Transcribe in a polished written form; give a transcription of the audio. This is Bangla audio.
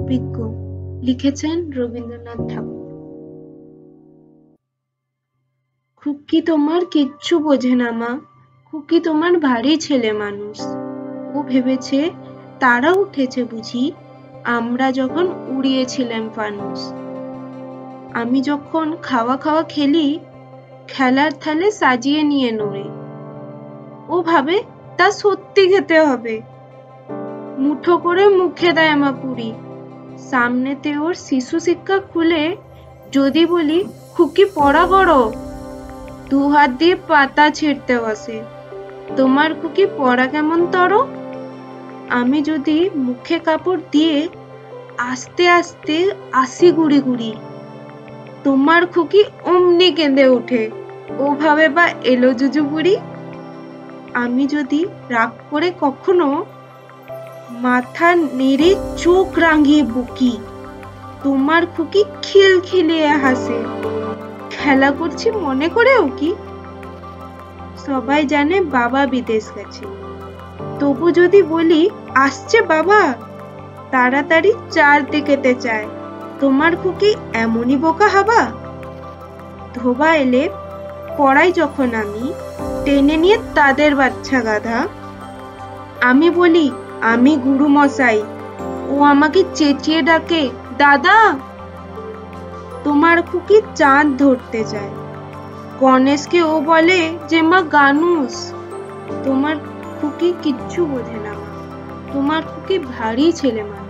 বিজ্ঞ, লিখেছেন রবীন্দ্রনাথ ঠাকুর। খুকি তোমার কিচ্ছু বোঝে না মা, খুকি তোমার ভারী ছেলে মানুষ। ও ভেবেছে তারা উঠেছে বুঝি আমরা যখন উড়িয়েছিলাম ফানুস। আমি যখন খাওয়া খাওয়া খেলি, খেলার থালে সাজিয়ে নিয়ে নড়ে। ও ভাবে তা সত্যি খেতে হবে, মুঠো করে মুখে দেয় আমা পুরি। সামনেতে ওর শিশু শিক্ষা খুলে যদি বলি খুকি পড়া করো, দু হাত দিয়ে পাতা ছিঁড়তে বসে। তোমার খুকি পড়া কেমন তরো? আমি যদি মুখে কাপড় দিয়ে আস্তে আস্তে আসি গুড়ি গুড়ি, তোমার খুকি অমনি কেঁদে ওঠে, ও ভাবে বা এলো জুজু বুড়ি। আমি যদি রাগ করে কখনো মাথা নেড়ে চোখ রাঙিয়ে বকি, তোমার খুকি খিলখিলিয়ে হাসে। খেলা করছি মনে করেও কি? সবাই জানে বাবা বিদেশ গেছে, তবু যদি বলি আসছে বাবা, তাড়াতাড়ি চারদিকেতে চায়। তোমার খুকি এমনই বোকা হাবা। ধোবা এলে পড়াই যখন আমি, টেনে নিয়ে তাদের বাচ্চা গাধা। আমি বলি আমি গুরু মশাই, ও আমাকে চেঁচিয়ে ডাকে দাদা। তোমার খুকি চাঁদ ধরতে যায়, গণেশকে ও বলে যে মা গানুস। তোমার খুকি কিচ্ছু বোঝে না মা, তোমার খুকি ভারী ছেলে মানুষ।